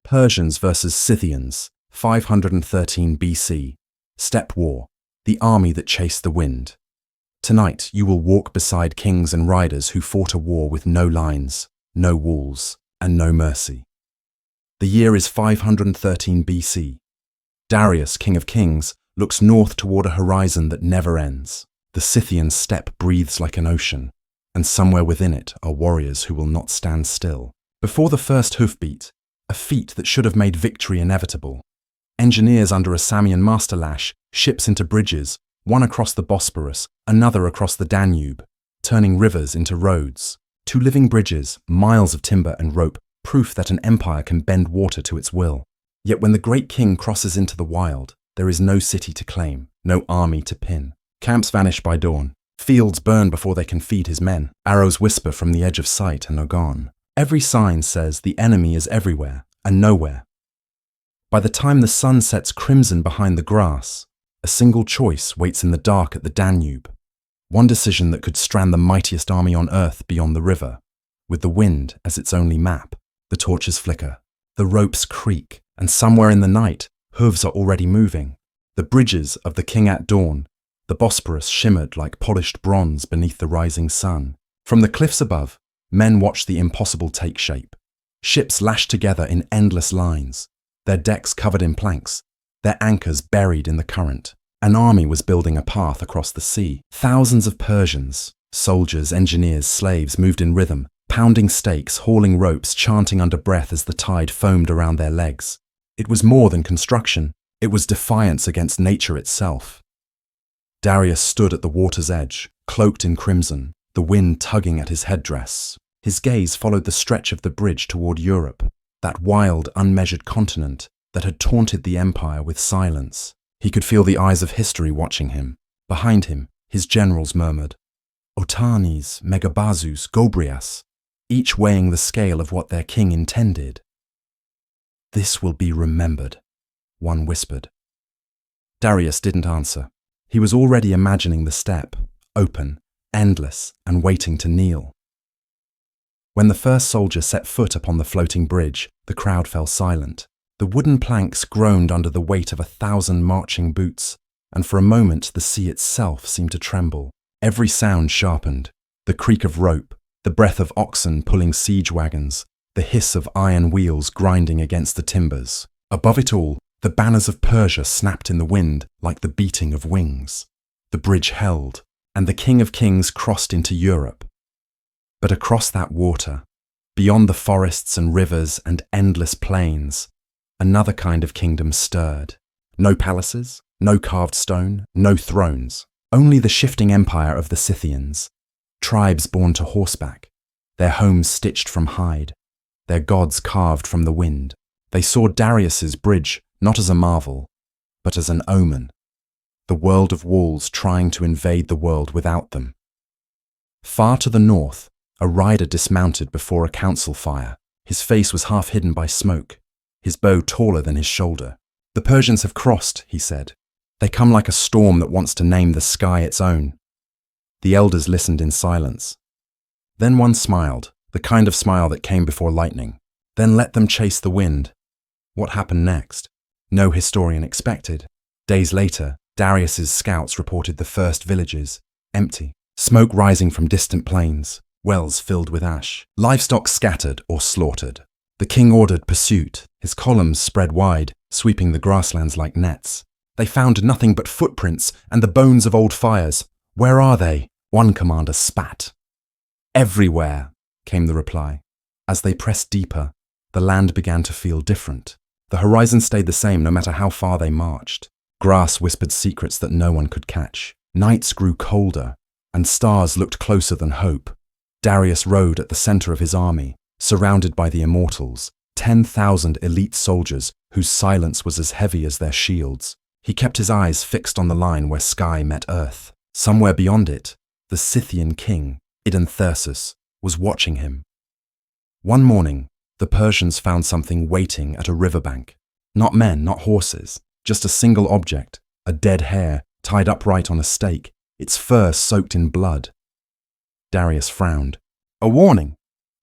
Persians versus Scythians, 513 BC. Steppe War, the army that chased the wind. Tonight you will walk beside kings and riders who fought a war with no lines, no walls, and no mercy. The year is 513 BC. Darius, king of kings, looks north toward a horizon that never ends. The Scythian steppe breathes like an ocean, and somewhere within it are warriors who will not stand still. Before the first hoofbeat, a feat that should have made victory inevitable. Engineers under a Samian masterlash, ships into bridges, one across the Bosporus, another across the Danube, turning rivers into roads. 2 living bridges, miles of timber and rope, proof that an empire can bend water to its will. Yet when the great king crosses into the wild, there is no city to claim, no army to pin. Camps vanish by dawn. Fields burn before they can feed his men. Arrows whisper from the edge of sight and are gone. Every sign says the enemy is everywhere and nowhere. By the time the sun sets crimson behind the grass, a single choice waits in the dark at the Danube. One decision that could strand the mightiest army on earth beyond the river. With the wind as its only map, the torches flicker, the ropes creak, and somewhere in the night, hooves are already moving. The bridges of the king at dawn, the Bosporus shimmered like polished bronze beneath the rising sun. From the cliffs above, men watched the impossible take shape. Ships lashed together in endless lines, their decks covered in planks, their anchors buried in the current. An army was building a path across the sea. Thousands of Persians, soldiers, engineers, slaves moved in rhythm, pounding stakes, hauling ropes, chanting under breath as the tide foamed around their legs. It was more than construction. It was defiance against nature itself. Darius stood at the water's edge, cloaked in crimson, the wind tugging at his headdress. His gaze followed the stretch of the bridge toward Europe, that wild, unmeasured continent that had taunted the empire with silence. He could feel the eyes of history watching him. Behind him, his generals murmured, Otanes, Megabazus, Gobrias, each weighing the scale of what their king intended. This will be remembered, one whispered. Darius didn't answer. He was already imagining the steppe, open, endless, and waiting to kneel. When the first soldier set foot upon the floating bridge, the crowd fell silent. The wooden planks groaned under the weight of 1,000 marching boots, and for a moment the sea itself seemed to tremble. Every sound sharpened, the creak of rope, the breath of oxen pulling siege wagons, the hiss of iron wheels grinding against the timbers. Above it all, the banners of Persia snapped in the wind like the beating of wings. The bridge held, and the King of Kings crossed into Europe. But across that water, beyond the forests and rivers and endless plains, another kind of kingdom stirred. No palaces, no carved stone, no thrones, only the shifting empire of the Scythians. Tribes born to horseback, their homes stitched from hide, their gods carved from the wind. They saw Darius's bridge not as a marvel, but as an omen. The world of walls trying to invade the world without them. Far to the north, a rider dismounted before a council fire. His face was half hidden by smoke, his bow taller than his shoulder. The Persians have crossed, he said. They come like a storm that wants to name the sky its own. The elders listened in silence. Then one smiled, the kind of smile that came before lightning. Then let them chase the wind. What happened next? No historian expected. Days later, Darius's scouts reported the first villages, empty, smoke rising from distant plains, wells filled with ash, livestock scattered or slaughtered. The king ordered pursuit, his columns spread wide, sweeping the grasslands like nets. They found nothing but footprints and the bones of old fires. Where are they? One commander spat. Everywhere, came the reply. As they pressed deeper, the land began to feel different. The horizon stayed the same no matter how far they marched. Grass whispered secrets that no one could catch. Nights grew colder, and stars looked closer than hope. Darius rode at the center of his army, surrounded by the immortals, 10,000 elite soldiers whose silence was as heavy as their shields. He kept his eyes fixed on the line where sky met earth. Somewhere beyond it, the Scythian king, Idanthersus, was watching him. One morning, the Persians found something waiting at a riverbank. Not men, not horses, just a single object, a dead hare tied upright on a stake, its fur soaked in blood. Darius frowned. A warning!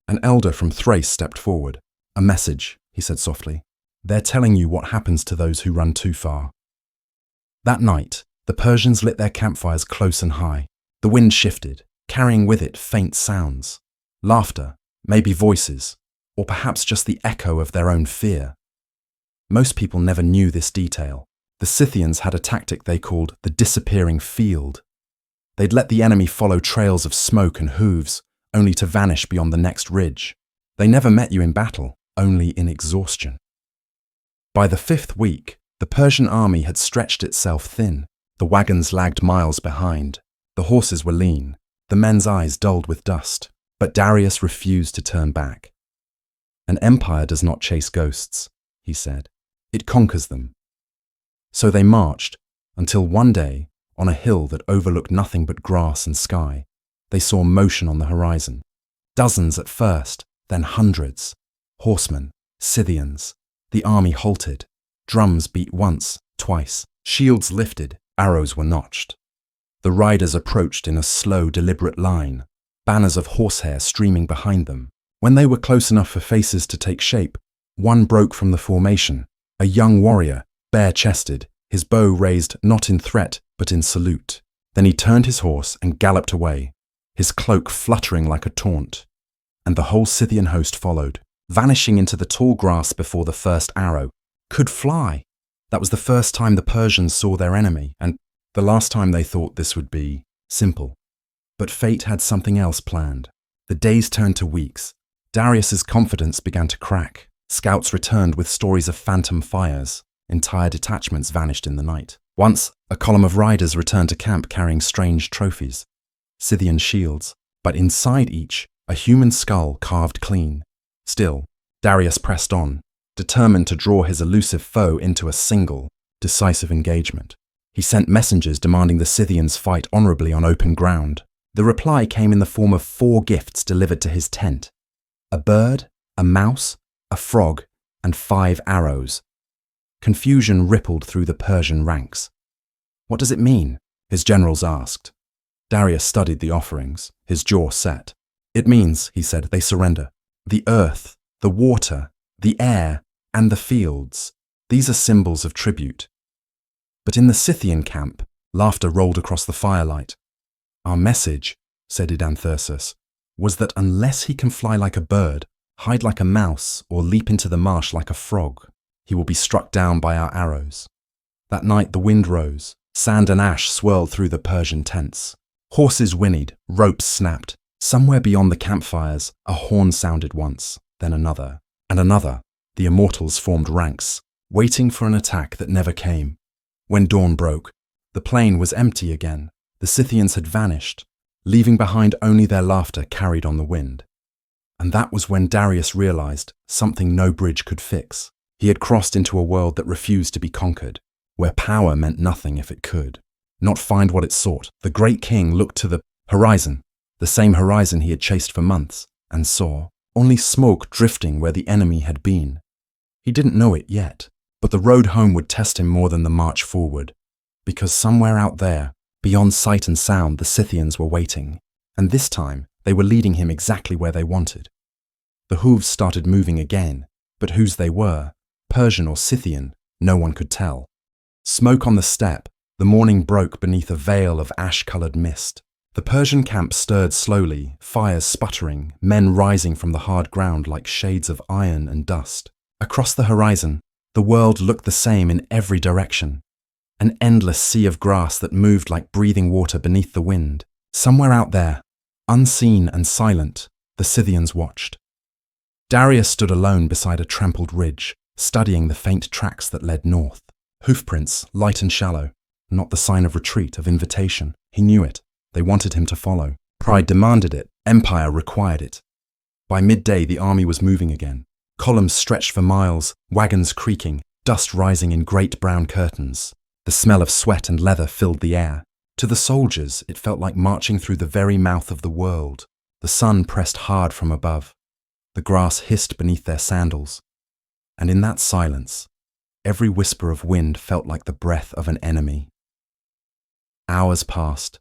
An elder from Thrace stepped forward. A message, he said softly. They're telling you what happens to those who run too far. That night, the Persians lit their campfires close and high. The wind shifted, carrying with it faint sounds. Laughter, maybe voices, or perhaps just the echo of their own fear. Most people never knew this detail. The Scythians had a tactic they called the disappearing field. They'd let the enemy follow trails of smoke and hooves, only to vanish beyond the next ridge. They never met you in battle, only in exhaustion. By the 5th week, the Persian army had stretched itself thin. The wagons lagged miles behind. The horses were lean, the men's eyes dulled with dust. But Darius refused to turn back. An empire does not chase ghosts, he said. It conquers them. So they marched until one day, on a hill that overlooked nothing but grass and sky, they saw motion on the horizon. Dozens at first, then hundreds. Horsemen, Scythians. The army halted. Drums beat once, twice. Shields lifted, arrows were notched. The riders approached in a slow, deliberate line, banners of horsehair streaming behind them. When they were close enough for faces to take shape, one broke from the formation, a young warrior, bare-chested, his bow raised not in threat but in salute. Then he turned his horse and galloped away, his cloak fluttering like a taunt. And the whole Scythian host followed, vanishing into the tall grass before the first arrow. Could fly! That was the first time the Persians saw their enemy, and the last time they thought this would be simple. But fate had something else planned. The days turned to weeks. Darius's confidence began to crack. Scouts returned with stories of phantom fires. Entire detachments vanished in the night. Once, a column of riders returned to camp carrying strange trophies. Scythian shields, but inside each, a human skull carved clean. Still, Darius pressed on, determined to draw his elusive foe into a single, decisive engagement. He sent messengers demanding the Scythians fight honorably on open ground. The reply came in the form of 4 gifts delivered to his tent: a bird, a mouse, a frog, and 5 arrows. Confusion rippled through the Persian ranks. What does it mean? His generals asked. Darius studied the offerings, his jaw set. It means, he said, they surrender. The earth, the water, the air, and the fields. These are symbols of tribute. But in the Scythian camp, laughter rolled across the firelight. Our message, said Idanthyrsus, was that unless he can fly like a bird, hide like a mouse, or leap into the marsh like a frog, he will be struck down by our arrows. That night the wind rose, sand and ash swirled through the Persian tents. Horses whinnied, ropes snapped. Somewhere beyond the campfires, a horn sounded once, then another, and another. The immortals formed ranks, waiting for an attack that never came. When dawn broke, the plain was empty again. The Scythians had vanished, leaving behind only their laughter carried on the wind. And that was when Darius realized something no bridge could fix. He had crossed into a world that refused to be conquered, where power meant nothing if it could not find what it sought. The great king looked to the horizon, the same horizon he had chased for months, and saw only smoke drifting where the enemy had been. He didn't know it yet, but the road home would test him more than the march forward, because somewhere out there, beyond sight and sound, the Scythians were waiting, and this time they were leading him exactly where they wanted. The hooves started moving again, but whose they were, Persian or Scythian, no one could tell. Smoke on the steppe, the morning broke beneath a veil of ash-coloured mist. The Persian camp stirred slowly, fires sputtering, men rising from the hard ground like shades of iron and dust. Across the horizon, the world looked the same in every direction. An endless sea of grass that moved like breathing water beneath the wind. Somewhere out there, unseen and silent, the Scythians watched. Darius stood alone beside a trampled ridge, studying the faint tracks that led north. Hoofprints, light and shallow, not the sign of retreat, of invitation. He knew it. They wanted him to follow. Pride demanded it. Empire required it. By midday, the army was moving again. Columns stretched for miles, wagons creaking, dust rising in great brown curtains. The smell of sweat and leather filled the air. To the soldiers, it felt like marching through the very mouth of the world. The sun pressed hard from above. The grass hissed beneath their sandals. And in that silence, every whisper of wind felt like the breath of an enemy. Hours passed,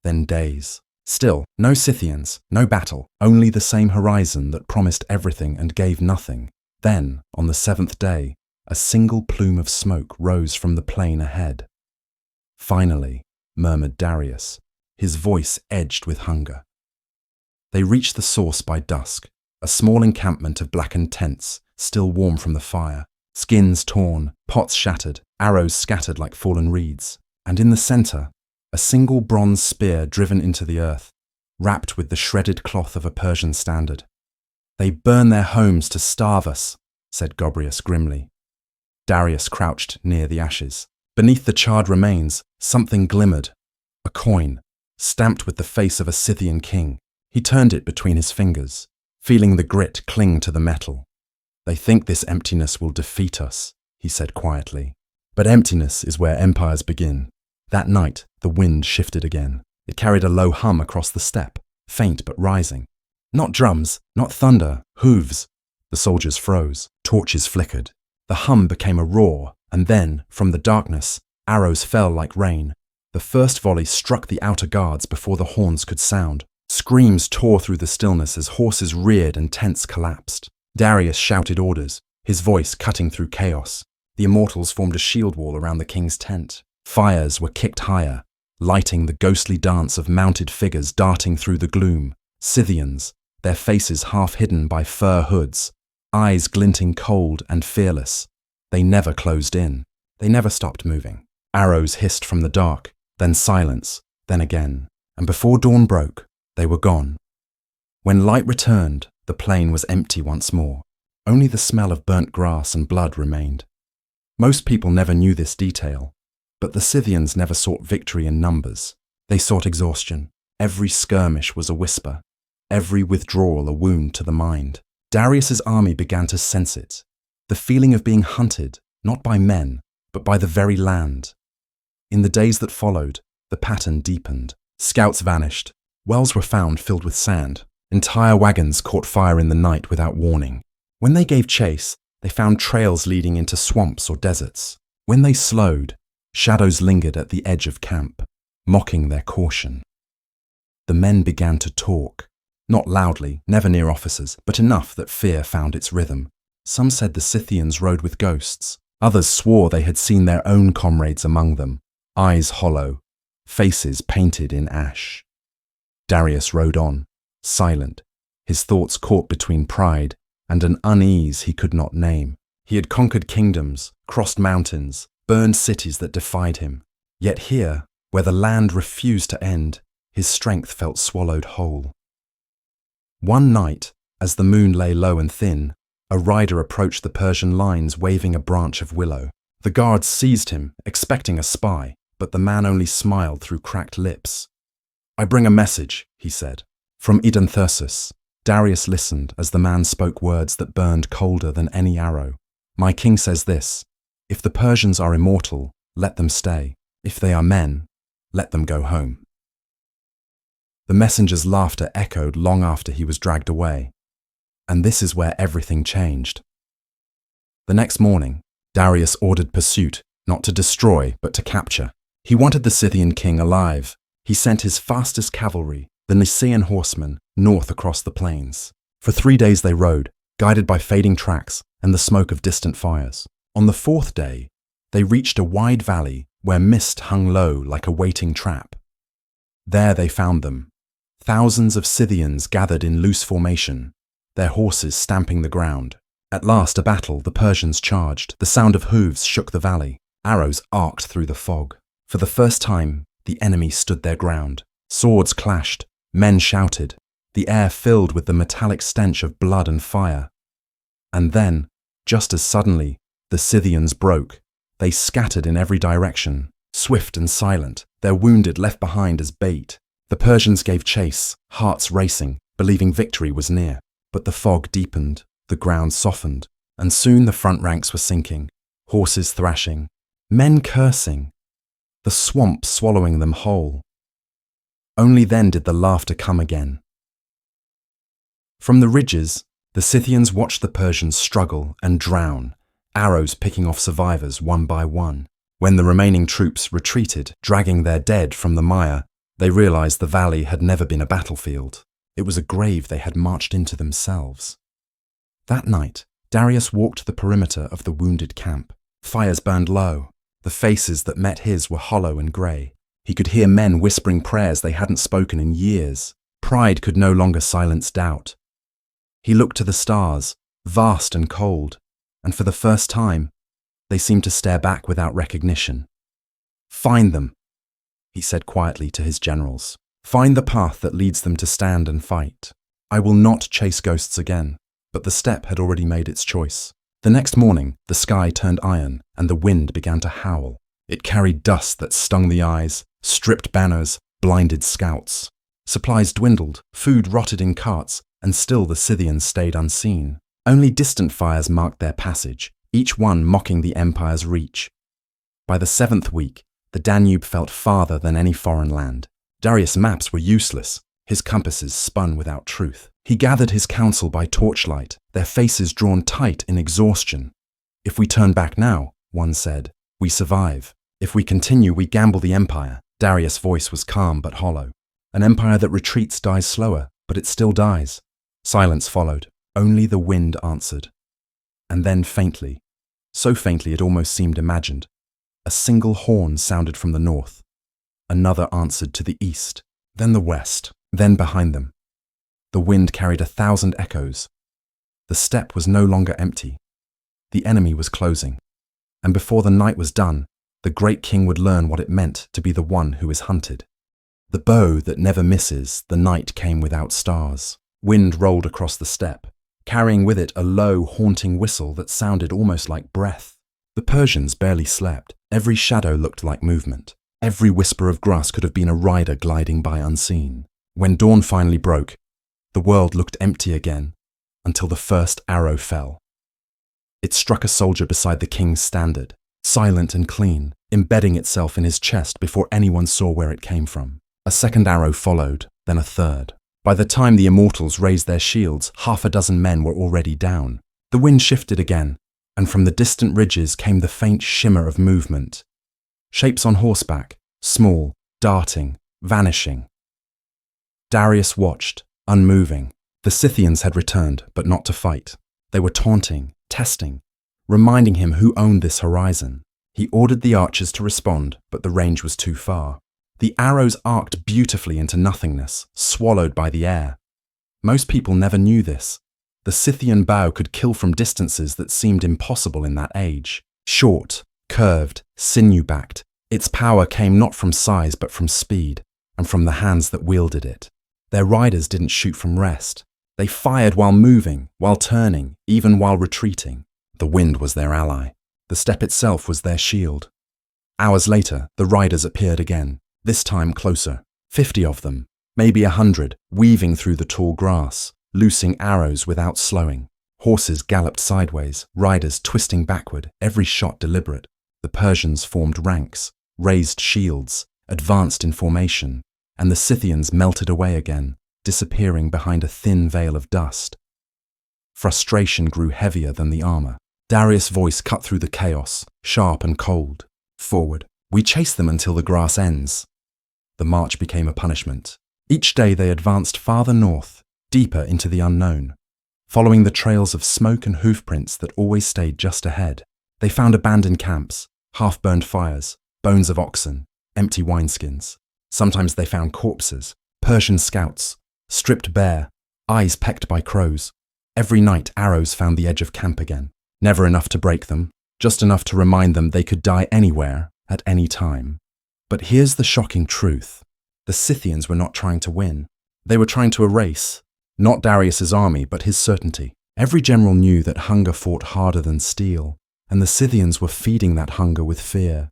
then days. Still, no Scythians, no battle, only the same horizon that promised everything and gave nothing. Then, on the 7th day, A single plume of smoke rose from the plain ahead. "Finally," murmured Darius, his voice edged with hunger. They reached the source by dusk, a small encampment of blackened tents, still warm from the fire, skins torn, pots shattered, arrows scattered like fallen reeds, and in the center, a single bronze spear driven into the earth, wrapped with the shredded cloth of a Persian standard. "They burn their homes to starve us," said Gobryas grimly. Darius crouched near the ashes. Beneath the charred remains, something glimmered. A coin, stamped with the face of a Scythian king. He turned it between his fingers, feeling the grit cling to the metal. "They think this emptiness will defeat us," he said quietly. "But emptiness is where empires begin." That night, the wind shifted again. It carried a low hum across the steppe, faint but rising. Not drums, not thunder, hooves. The soldiers froze, torches flickered. The hum became a roar, and then, from the darkness, arrows fell like rain. The first volley struck the outer guards before the horns could sound. Screams tore through the stillness as horses reared and tents collapsed. Darius shouted orders, his voice cutting through chaos. The immortals formed a shield wall around the king's tent. Fires were kicked higher, lighting the ghostly dance of mounted figures darting through the gloom. Scythians, their faces half hidden by fur hoods, eyes glinting cold and fearless. They never closed in. They never stopped moving. Arrows hissed from the dark, then silence, then again. And before dawn broke, they were gone. When light returned, the plain was empty once more. Only the smell of burnt grass and blood remained. Most people never knew this detail, but the Scythians never sought victory in numbers. They sought exhaustion. Every skirmish was a whisper, every withdrawal a wound to the mind. Darius's army began to sense it, the feeling of being hunted, not by men, but by the very land. In the days that followed, the pattern deepened. Scouts vanished. Wells were found filled with sand. Entire wagons caught fire in the night without warning. When they gave chase, they found trails leading into swamps or deserts. When they slowed, shadows lingered at the edge of camp, mocking their caution. The men began to talk, not loudly, never near officers, but enough that fear found its rhythm. Some said the Scythians rode with ghosts. Others swore they had seen their own comrades among them, eyes hollow, faces painted in ash. Darius rode on, silent, his thoughts caught between pride and an unease he could not name. He had conquered kingdoms, crossed mountains, burned cities that defied him. Yet here, where the land refused to end, his strength felt swallowed whole. One night, as the moon lay low and thin, a rider approached the Persian lines waving a branch of willow. The guards seized him, expecting a spy, but the man only smiled through cracked lips. "I bring a message," he said, "from Idanthersus." Darius listened as the man spoke words that burned colder than any arrow. "My king says this: if the Persians are immortal, let them stay. If they are men, let them go home." The messenger's laughter echoed long after he was dragged away. And this is where everything changed. The next morning, Darius ordered pursuit, not to destroy, but to capture. He wanted the Scythian king alive. He sent his fastest cavalry, the Nicaean horsemen, north across the plains. For 3 days they rode, guided by fading tracks and the smoke of distant fires. On the 4th day, they reached a wide valley where mist hung low like a waiting trap. There they found them. Thousands of Scythians gathered in loose formation, their horses stamping the ground. At last, a battle, the Persians charged. The sound of hooves shook the valley. Arrows arced through the fog. For the first time, the enemy stood their ground. Swords clashed. Men shouted. The air filled with the metallic stench of blood and fire. And then, just as suddenly, the Scythians broke. They scattered in every direction, swift and silent, their wounded left behind as bait. The Persians gave chase, hearts racing, believing victory was near. But the fog deepened, the ground softened, and soon the front ranks were sinking, horses thrashing, men cursing, the swamp swallowing them whole. Only then did the laughter come again. From the ridges, the Scythians watched the Persians struggle and drown, arrows picking off survivors one by one. When the remaining troops retreated, dragging their dead from the mire, they realized the valley had never been a battlefield. It was a grave they had marched into themselves. That night, Darius walked the perimeter of the wounded camp. Fires burned low. The faces that met his were hollow and grey. He could hear men whispering prayers they hadn't spoken in years. Pride could no longer silence doubt. He looked to the stars, vast and cold, and for the first time, they seemed to stare back without recognition. "Find them," he said quietly to his generals. "Find the path that leads them to stand and fight. I will not chase ghosts again." But the steppe had already made its choice. The next morning, the sky turned iron and the wind began to howl. It carried dust that stung the eyes, stripped banners, blinded scouts. Supplies dwindled, food rotted in carts, and still the Scythians stayed unseen. Only distant fires marked their passage, each one mocking the empire's reach. By the 7th week, the Danube felt farther than any foreign land. Darius' maps were useless, his compasses spun without truth. He gathered his council by torchlight, their faces drawn tight in exhaustion. "If we turn back now," one said, "we survive. If we continue, we gamble the empire." Darius' voice was calm but hollow. "An empire that retreats dies slower, but it still dies." Silence followed. Only the wind answered. And then faintly, so faintly it almost seemed imagined, a single horn sounded from the north. Another answered to the east, then the west, then behind them. The wind carried 1,000 echoes. The steppe was no longer empty. The enemy was closing. And before the night was done, the great king would learn what it meant to be the one who is hunted. The bow that never misses, the night came without stars. Wind rolled across the steppe, carrying with it a low, haunting whistle that sounded almost like breath. The Persians barely slept. Every shadow looked like movement. Every whisper of grass could have been a rider gliding by unseen. When dawn finally broke, the world looked empty again, until the first arrow fell. It struck a soldier beside the king's standard, silent and clean, embedding itself in his chest before anyone saw where it came from. A second arrow followed, then a third. By the time the immortals raised their shields, 6 men were already down. The wind shifted again, and from the distant ridges came the faint shimmer of movement. Shapes on horseback, small, darting, vanishing. Darius watched, unmoving. The Scythians had returned, but not to fight. They were taunting, testing, reminding him who owned this horizon. He ordered the archers to respond, but the range was too far. The arrows arced beautifully into nothingness, swallowed by the air. Most people never knew this. The Scythian bow could kill from distances that seemed impossible in that age. Short, curved, sinew-backed, its power came not from size but from speed, and from the hands that wielded it. Their riders didn't shoot from rest. They fired while moving, while turning, even while retreating. The wind was their ally. The steppe itself was their shield. Hours later, the riders appeared again, this time closer. 50 of them, maybe 100, weaving through the tall grass, loosing arrows without slowing. Horses galloped sideways, riders twisting backward, every shot deliberate. The Persians formed ranks, raised shields, advanced in formation, and the Scythians melted away again, disappearing behind a thin veil of dust. Frustration grew heavier than the armor. Darius' voice cut through the chaos, sharp and cold. "Forward. We chase them until the grass ends." The march became a punishment. Each day they advanced farther north, deeper into the unknown, following the trails of smoke and hoofprints that always stayed just ahead. They found abandoned camps, half-burned fires, bones of oxen, empty wineskins. Sometimes they found corpses, Persian scouts, stripped bare, eyes pecked by crows. Every night arrows found the edge of camp again. Never enough to break them, just enough to remind them they could die anywhere, at any time. But here's the shocking truth. The Scythians were not trying to win. They were trying to erase, not Darius's army, but his certainty. Every general knew that hunger fought harder than steel, and the Scythians were feeding that hunger with fear.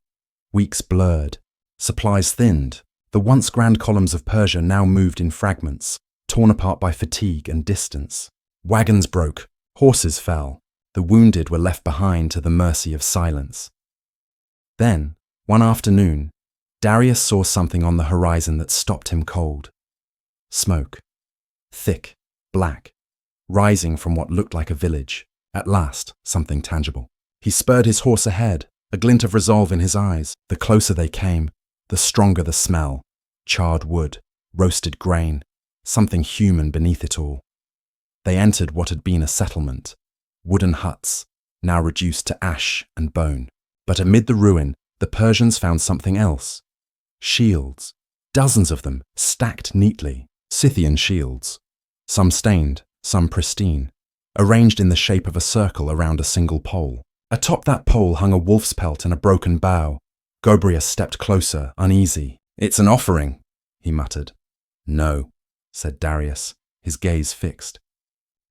Weeks blurred, supplies thinned. The once grand columns of Persia now moved in fragments, torn apart by fatigue and distance. Wagons broke, horses fell. The wounded were left behind to the mercy of silence. Then, one afternoon, Darius saw something on the horizon that stopped him cold. Smoke. Thick, black, rising from what looked like a village. At last, something tangible. He spurred his horse ahead, a glint of resolve in his eyes. The closer they came, the stronger the smell. Charred wood, roasted grain, something human beneath it all. They entered what had been a settlement. wooden huts, now reduced to ash and bone. But amid the ruin, the Persians found something else. Shields, dozens of them, stacked neatly, Scythian shields. Some stained, some pristine, arranged in the shape of a circle around a single pole. Atop that pole hung a wolf's pelt and a broken bow. Gobryas stepped closer, uneasy. "It's an offering," he muttered. "No," said Darius, his gaze fixed.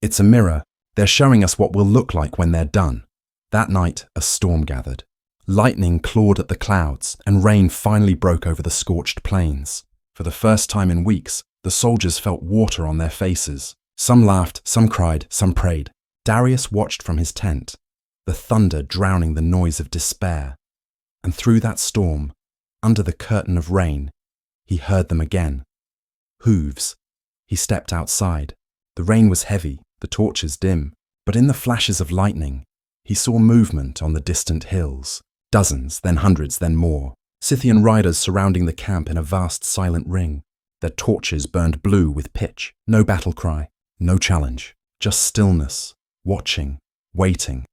"It's a mirror. They're showing us what we'll look like when they're done." That night, a storm gathered. Lightning clawed at the clouds, and rain finally broke over the scorched plains. For the first time in weeks, the soldiers felt water on their faces. Some laughed, some cried, some prayed. Darius watched from his tent, the thunder drowning the noise of despair. And through that storm, under the curtain of rain, he heard them again. Hooves. He stepped outside. The rain was heavy, the torches dim, but in the flashes of lightning, he saw movement on the distant hills. Dozens, then hundreds, then more. Scythian riders surrounding the camp in a vast silent ring. Their torches burned blue with pitch. No battle cry, no challenge, just stillness, watching, waiting.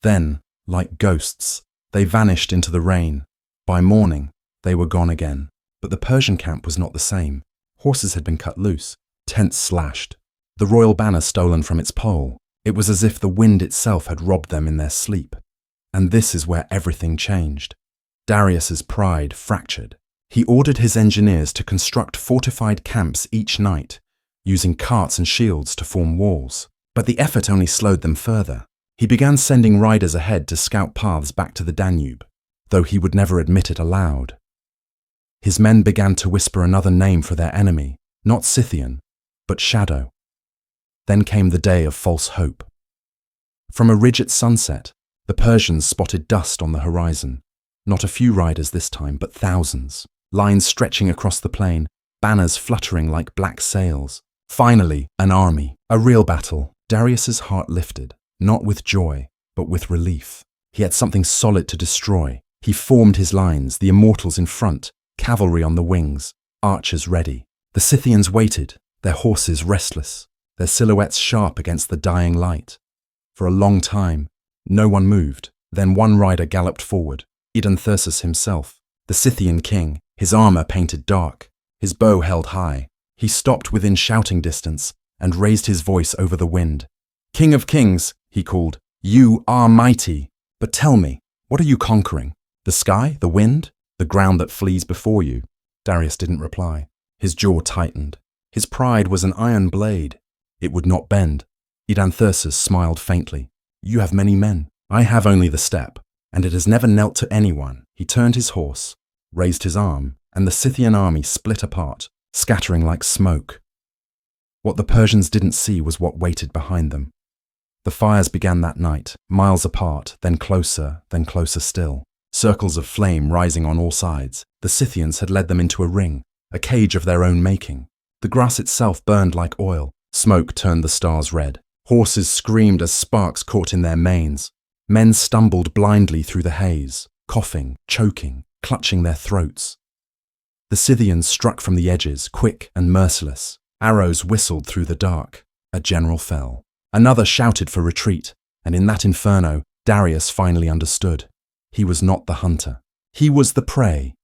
Then, like ghosts, they vanished into the rain. By morning, they were gone again. But the Persian camp was not the same. Horses had been cut loose, tents slashed, the royal banner stolen from its pole. It was as if the wind itself had robbed them in their sleep. And this is where everything changed. Darius's pride fractured. He ordered his engineers to construct fortified camps each night, using carts and shields to form walls. But the effort only slowed them further. He began sending riders ahead to scout paths back to the Danube, though he would never admit it aloud. His men began to whisper another name for their enemy, not Scythian, but Shadow. Then came the day of false hope. From a ridge at sunset, the Persians spotted dust on the horizon. Not a few riders this time, but thousands. Lines stretching across the plain, banners fluttering like black sails. Finally, an army, a real battle. Darius's heart lifted, not with joy, but with relief. He had something solid to destroy. He formed his lines, the immortals in front, cavalry on the wings, archers ready. The Scythians waited, their horses restless, their silhouettes sharp against the dying light. For a long time, no one moved. Then one rider galloped forward, Edanthersus himself, the Scythian king, his armor painted dark, his bow held high. He stopped within shouting distance and raised his voice over the wind. "King of kings," he called, "you are mighty. But tell me, what are you conquering? The sky, the wind, the ground that flees before you?" Darius didn't reply. His jaw tightened. His pride was an iron blade. It would not bend. Edanthersus smiled faintly. "You have many men. I have only the steppe, and it has never knelt to anyone." He turned his horse, raised his arm, and the Scythian army split apart, scattering like smoke. What the Persians didn't see was what waited behind them. The fires began that night, miles apart, then closer still. Circles of flame rising on all sides. The Scythians had led them into a ring, a cage of their own making. The grass itself burned like oil. Smoke turned the stars red. Horses screamed as sparks caught in their manes. Men stumbled blindly through the haze, coughing, choking, clutching their throats. The Scythians struck from the edges, quick and merciless. Arrows whistled through the dark. A general fell. Another shouted for retreat, and in that inferno, Darius finally understood. He was not the hunter. He was the prey.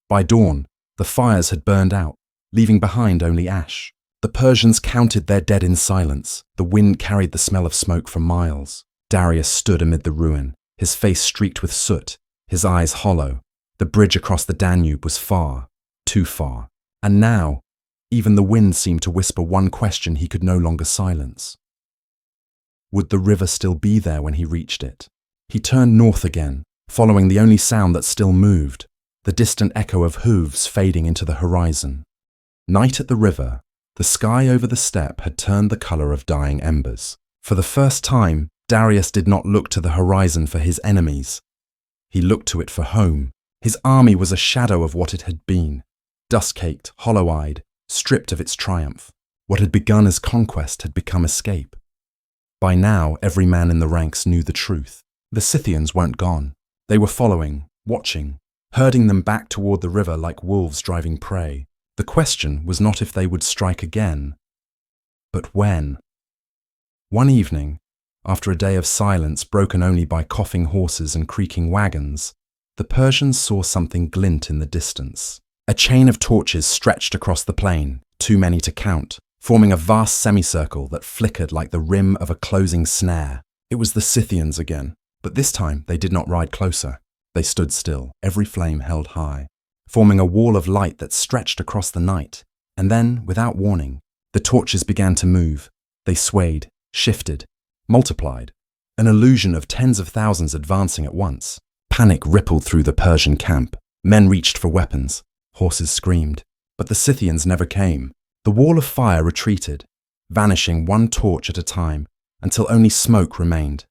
By dawn, the fires had burned out, leaving behind only ash. The Persians counted their dead in silence. The wind carried the smell of smoke for miles. Darius stood amid the ruin, his face streaked with soot, his eyes hollow. The bridge across the Danube was far, too far. And now, even the wind seemed to whisper one question he could no longer silence. Would the river still be there when he reached it? He turned north again, following the only sound that still moved, the distant echo of hooves fading into the horizon. Night at the river, the sky over the steppe had turned the color of dying embers. For the first time, Darius did not look to the horizon for his enemies. He looked to it for home. His army was a shadow of what it had been, dust-caked, hollow-eyed, stripped of its triumph. What had begun as conquest had become escape. By now, every man in the ranks knew the truth. The Scythians weren't gone. They were following, watching, herding them back toward the river like wolves driving prey. The question was not if they would strike again, but when. One evening, After a day of silence broken only by coughing horses and creaking wagons, the Persians saw something glint in the distance. A chain of torches stretched across the plain, too many to count, forming a vast semicircle that flickered like the rim of a closing snare. It was the Scythians again, but this time they did not ride closer. They stood still, every flame held high, forming a wall of light that stretched across the night. And then, without warning, the torches began to move. They swayed, shifted, multiplied, an illusion of tens of thousands advancing at once. Panic rippled through the Persian camp. Men reached for weapons. Horses screamed. But the Scythians never came. The wall of fire retreated, vanishing one torch at a time, until only smoke remained.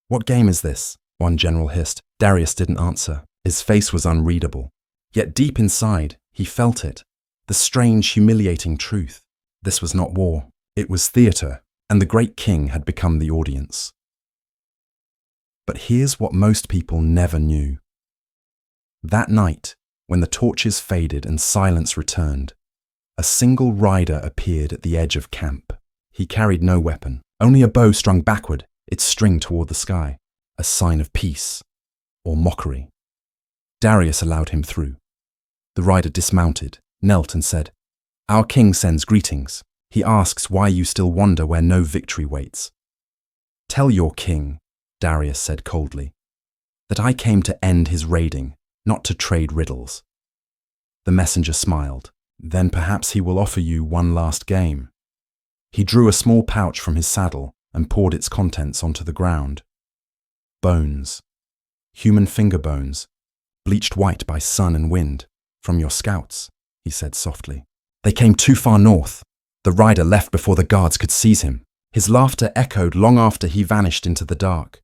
"What game is this?" one general hissed. Darius didn't answer. His face was unreadable. Yet deep inside, he felt it. The strange, humiliating truth. This was not war. It was theatre, and the great king had become the audience. But here's what most people never knew. That night, when the torches faded and silence returned, a single rider appeared at the edge of camp. He carried no weapon, only a bow strung backward, its string toward the sky, a sign of peace or mockery. Darius allowed him through. The rider dismounted, knelt and said, "Our king sends greetings. He asks why you still wander where no victory waits." "Tell your king," Darius said coldly, "that I came to end his raiding, not to trade riddles." The messenger smiled. "Then perhaps he will offer you one last game." He drew a small pouch from his saddle and poured its contents onto the ground. "Bones. Human finger bones, bleached white by sun and wind, from your scouts," he said softly. "They came too far north." The rider left before the guards could seize him. His laughter echoed long after he vanished into the dark.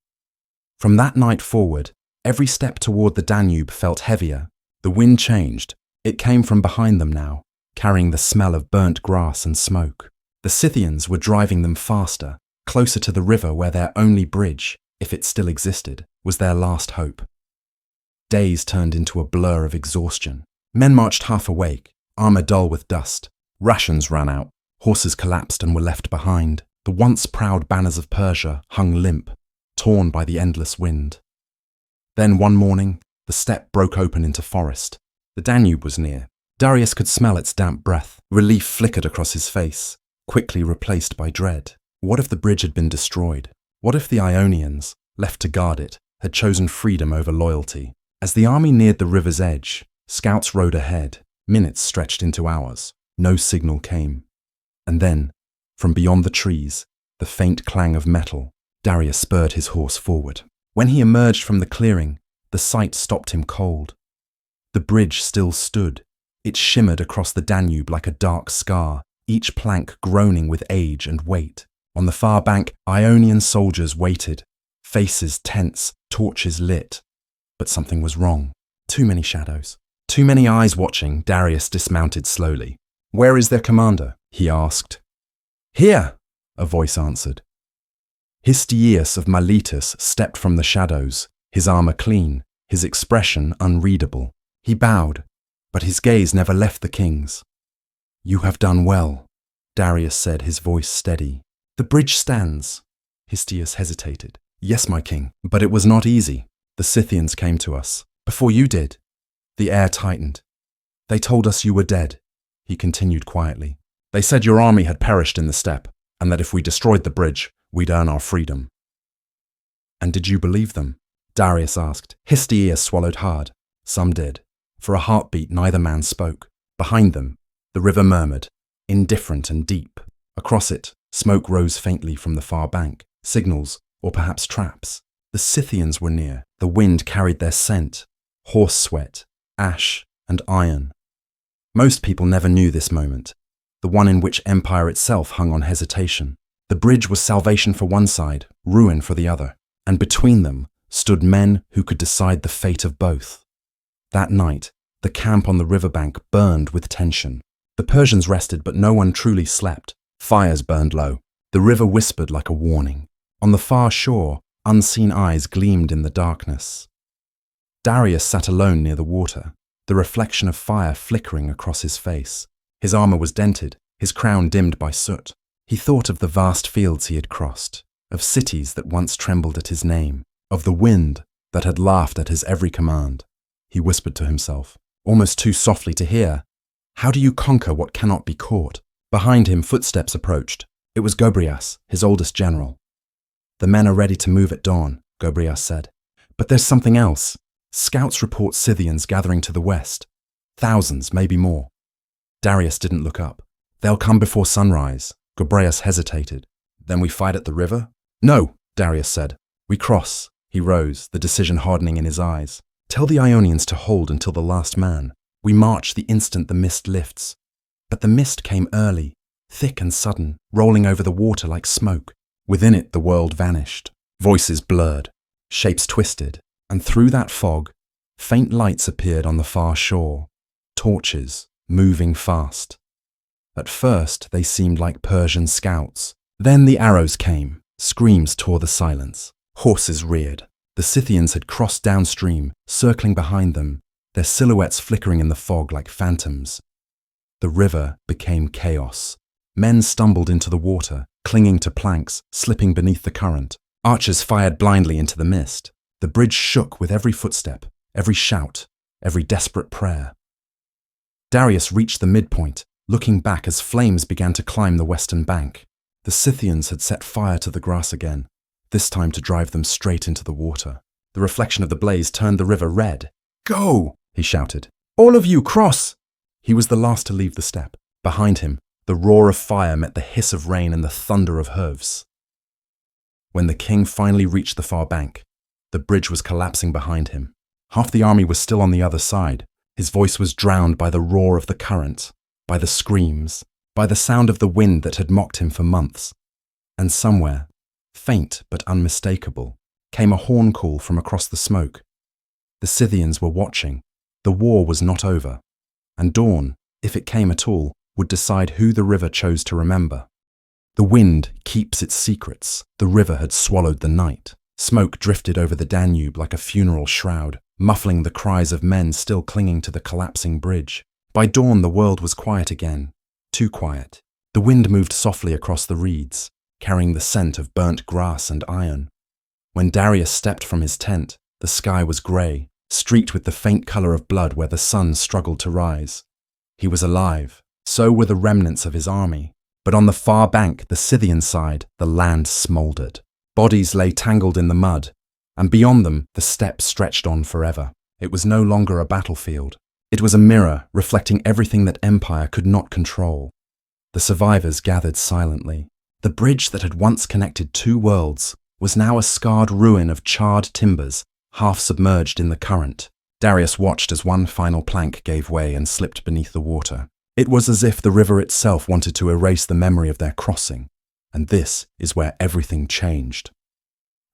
From that night forward, every step toward the Danube felt heavier. The wind changed. It came from behind them now, carrying the smell of burnt grass and smoke. The Scythians were driving them faster, closer to the river where their only bridge, if it still existed, was their last hope. Days turned into a blur of exhaustion. Men marched half awake, armor dull with dust. Rations ran out. Horses collapsed and were left behind. The once proud banners of Persia hung limp, torn by the endless wind. Then one morning, the steppe broke open into forest. The Danube was near. Darius could smell its damp breath. Relief flickered across his face, quickly replaced by dread. What if the bridge had been destroyed? What if the Ionians, left to guard it, had chosen freedom over loyalty? As the army neared the river's edge, scouts rode ahead. Minutes stretched into hours. No signal came. And then, from beyond the trees, the faint clang of metal. Darius spurred his horse forward. When he emerged from the clearing, the sight stopped him cold. The bridge still stood. It shimmered across the Danube like a dark scar, each plank groaning with age and weight. On the far bank, Ionian soldiers waited, faces tense, torches lit. But something was wrong. Too many shadows. Too many eyes watching. Darius dismounted slowly. "Where is their commander?" he asked. "Here," a voice answered. Histiaeus of Miletus stepped from the shadows, his armor clean, his expression unreadable. He bowed, but his gaze never left the king's. "You have done well," Darius said, his voice steady. "The bridge stands." Histiaeus hesitated. "Yes, my king, but it was not easy. The Scythians came to us, before you did." The air tightened. "They told us you were dead," he continued quietly. "They said your army had perished in the steppe, and that if we destroyed the bridge, we'd earn our freedom." "And did you believe them?" Darius asked. Histiaeus swallowed hard. Some did. For a heartbeat, neither man spoke. Behind them, the river murmured, indifferent and deep. Across it, smoke rose faintly from the far bank. Signals, or perhaps traps. The Scythians were near. The wind carried their scent. Horse sweat, ash, and iron. Most people never knew this moment, the one in which empire itself hung on hesitation. The bridge was salvation for one side, ruin for the other, and between them stood men who could decide the fate of both. That night, the camp on the riverbank burned with tension. The Persians rested, but no one truly slept. Fires burned low. The river whispered like a warning. On the far shore, unseen eyes gleamed in the darkness. Darius sat alone near the water, the reflection of fire flickering across his face. His armor was dented, his crown dimmed by soot. He thought of the vast fields he had crossed, of cities that once trembled at his name, of the wind that had laughed at his every command. He whispered to himself, almost too softly to hear, "How do you conquer what cannot be caught?" Behind him, footsteps approached. It was Gobryas, his oldest general. "The men are ready to move at dawn," Gobryas said. "But there's something else. Scouts report Scythians gathering to the west. Thousands, maybe more." Darius didn't look up. "They'll come before sunrise." Gobryas hesitated. "Then we fight at the river?" "No," Darius said. "We cross." He rose, the decision hardening in his eyes. "Tell the Ionians to hold until the last man. We march the instant the mist lifts." But the mist came early, thick and sudden, rolling over the water like smoke. Within it the world vanished. Voices blurred, shapes twisted, and through that fog, faint lights appeared on the far shore. Torches, moving fast. At first they seemed like Persian scouts. Then the arrows came. Screams tore the silence. Horses reared. The Scythians had crossed downstream, circling behind them, their silhouettes flickering in the fog like phantoms. The river became chaos. Men stumbled into the water, clinging to planks, slipping beneath the current. Archers fired blindly into the mist. The bridge shook with every footstep, every shout, every desperate prayer. Darius reached the midpoint, looking back as flames began to climb the western bank. The Scythians had set fire to the grass again, this time to drive them straight into the water. The reflection of the blaze turned the river red. "Go!" he shouted. "All of you, cross!" He was the last to leave the steppe. Behind him, the roar of fire met the hiss of rain and the thunder of hooves. When the king finally reached the far bank, the bridge was collapsing behind him. Half the army was still on the other side. His voice was drowned by the roar of the current, by the screams, by the sound of the wind that had mocked him for months. And somewhere, faint but unmistakable, came a horn call from across the smoke. The Scythians were watching. The war was not over. And dawn, if it came at all, would decide who the river chose to remember. The wind keeps its secrets. The river had swallowed the night. Smoke drifted over the Danube like a funeral shroud, muffling the cries of men still clinging to the collapsing bridge. By dawn, the world was quiet again. Too quiet. The wind moved softly across the reeds, carrying the scent of burnt grass and iron. When Darius stepped from his tent, the sky was grey, streaked with the faint colour of blood where the sun struggled to rise. He was alive. So were the remnants of his army. But on the far bank, the Scythian side, the land smouldered. Bodies lay tangled in the mud, and beyond them, the steppe stretched on forever. It was no longer a battlefield. It was a mirror reflecting everything that empire could not control. The survivors gathered silently. The bridge that had once connected two worlds was now a scarred ruin of charred timbers, half submerged in the current. Darius watched as one final plank gave way and slipped beneath the water. It was as if the river itself wanted to erase the memory of their crossing. And this is where everything changed.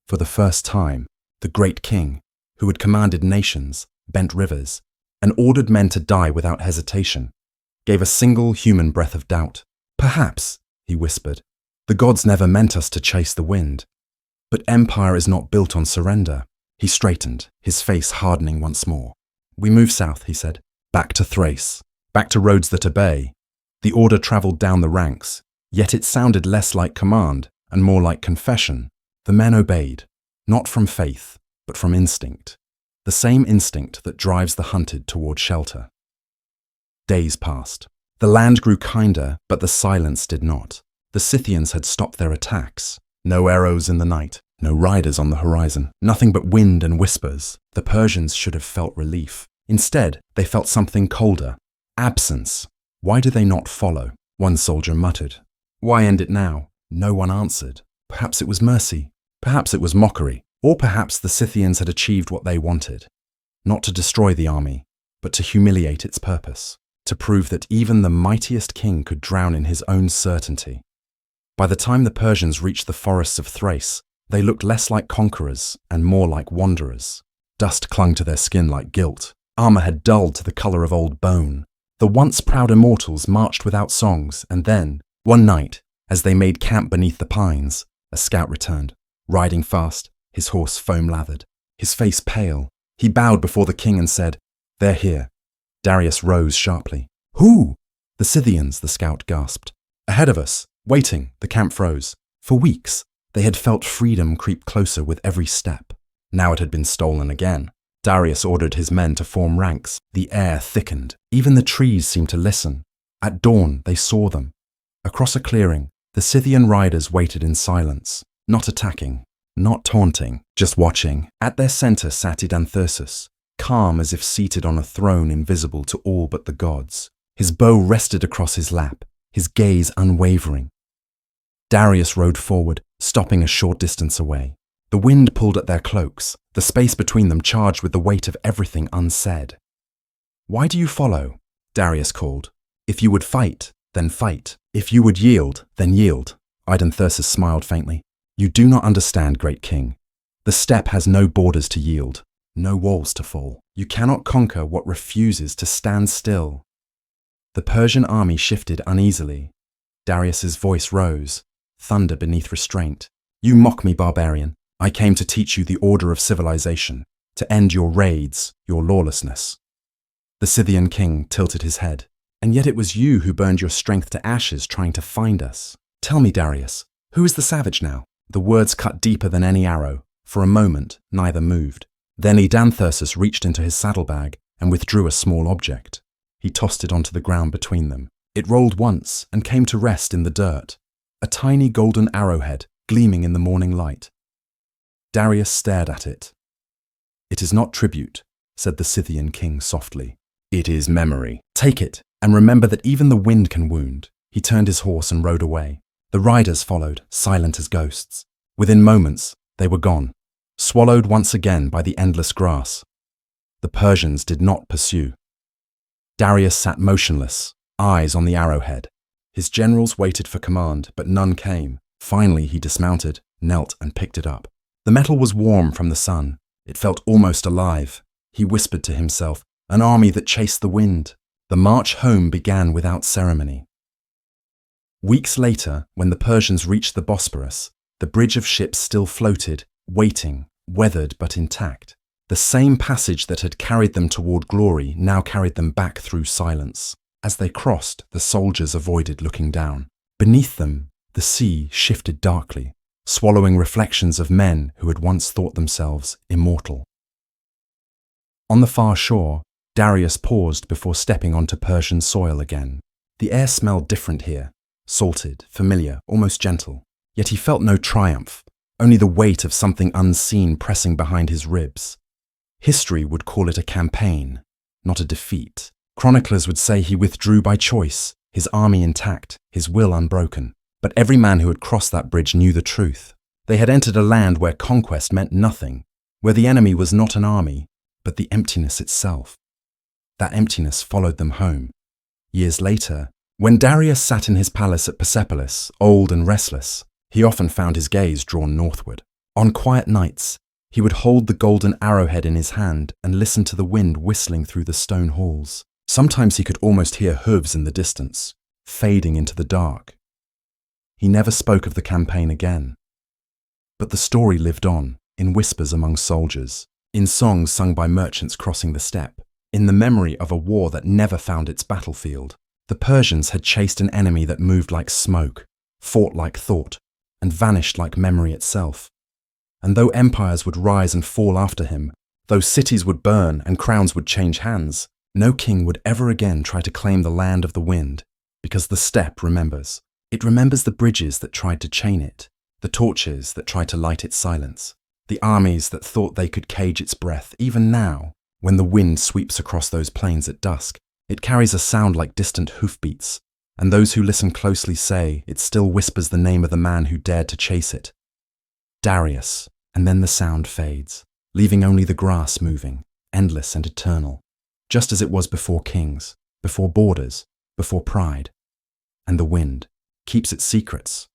For the first time, the great king, who had commanded nations, bent rivers, and ordered men to die without hesitation, gave a single human breath of doubt. "Perhaps," he whispered, "the gods never meant us to chase the wind. But empire is not built on surrender." He straightened, his face hardening once more. "We move south," he said, "back to Thrace, back to roads that obey." The order travelled down the ranks, yet it sounded less like command and more like confession. The men obeyed, not from faith, but from instinct. The same instinct that drives the hunted toward shelter. Days passed. The land grew kinder, but the silence did not. The Scythians had stopped their attacks. No arrows in the night, no riders on the horizon, nothing but wind and whispers. The Persians should have felt relief. Instead, they felt something colder. Absence. Why do they not follow? One soldier muttered. Why end it now? No one answered. Perhaps it was mercy. Perhaps it was mockery. Or perhaps the Scythians had achieved what they wanted. Not to destroy the army, but to humiliate its purpose. To prove that even the mightiest king could drown in his own certainty. By the time the Persians reached the forests of Thrace, they looked less like conquerors and more like wanderers. Dust clung to their skin like guilt. Armor had dulled to the color of old bone. The once proud immortals marched without songs, and then, one night, as they made camp beneath the pines, a scout returned, riding fast, his horse foam-lathered, his face pale. He bowed before the king and said, "They're here." Darius rose sharply. "Who?" "The Scythians," the scout gasped. "Ahead of us, waiting," the camp froze. "For weeks. They had felt freedom creep closer with every step. Now it had been stolen again. Darius ordered his men to form ranks. The air thickened. Even the trees seemed to listen. At dawn, they saw them. Across a clearing, the Scythian riders waited in silence, not attacking, not taunting, just watching. At their center sat Darius, calm as if seated on a throne invisible to all but the gods. His bow rested across his lap, his gaze unwavering. Darius rode forward, stopping a short distance away. The wind pulled at their cloaks, the space between them charged with the weight of everything unsaid. "Why do you follow?" Darius called. "If you would fight, then fight. If you would yield, then yield." Darius smiled faintly. "You do not understand, great king. The steppe has no borders to yield, no walls to fall. You cannot conquer what refuses to stand still." The Persian army shifted uneasily. Darius's voice rose, thunder beneath restraint. "You mock me, barbarian. I came to teach you the order of civilization, to end your raids, your lawlessness." The Scythian king tilted his head. "And yet it was you who burned your strength to ashes trying to find us. Tell me, Darius, who is the savage now?" The words cut deeper than any arrow. For a moment, neither moved. Then Darius reached into his saddlebag and withdrew a small object. He tossed it onto the ground between them. It rolled once and came to rest in the dirt, a tiny golden arrowhead gleaming in the morning light. Darius stared at it. "It is not tribute," said the Scythian king softly. "It is memory. Take it, and remember that even the wind can wound." He turned his horse and rode away. The riders followed, silent as ghosts. Within moments, they were gone, swallowed once again by the endless grass. The Persians did not pursue. Darius sat motionless, eyes on the arrowhead. His generals waited for command, but none came. Finally, he dismounted, knelt, and picked it up. The metal was warm from the sun. It felt almost alive. He whispered to himself, "An army that chased the wind." The march home began without ceremony. Weeks later, when the Persians reached the Bosporus, the bridge of ships still floated, waiting, weathered but intact. The same passage that had carried them toward glory now carried them back through silence. As they crossed, the soldiers avoided looking down. Beneath them, the sea shifted darkly, swallowing reflections of men who had once thought themselves immortal. On the far shore, Darius paused before stepping onto Persian soil again. The air smelled different here, salted, familiar, almost gentle. Yet he felt no triumph, only the weight of something unseen pressing behind his ribs. History would call it a campaign, not a defeat. Chroniclers would say he withdrew by choice, his army intact, his will unbroken. But every man who had crossed that bridge knew the truth. They had entered a land where conquest meant nothing, where the enemy was not an army, but the emptiness itself. That emptiness followed them home. Years later, when Darius sat in his palace at Persepolis, old and restless, he often found his gaze drawn northward. On quiet nights, he would hold the golden arrowhead in his hand and listen to the wind whistling through the stone halls. Sometimes he could almost hear hooves in the distance, fading into the dark. He never spoke of the campaign again. But the story lived on, in whispers among soldiers, in songs sung by merchants crossing the steppe, in the memory of a war that never found its battlefield. The Persians had chased an enemy that moved like smoke, fought like thought, and vanished like memory itself. And though empires would rise and fall after him, though cities would burn and crowns would change hands, no king would ever again try to claim the land of the wind, because the steppe remembers. It remembers the bridges that tried to chain it, the torches that tried to light its silence, the armies that thought they could cage its breath. Even now, when the wind sweeps across those plains at dusk, it carries a sound like distant hoofbeats, and those who listen closely say it still whispers the name of the man who dared to chase it. Darius, and then the sound fades, leaving only the grass moving, endless and eternal, just as it was before kings, before borders, before pride. And the wind keeps its secrets,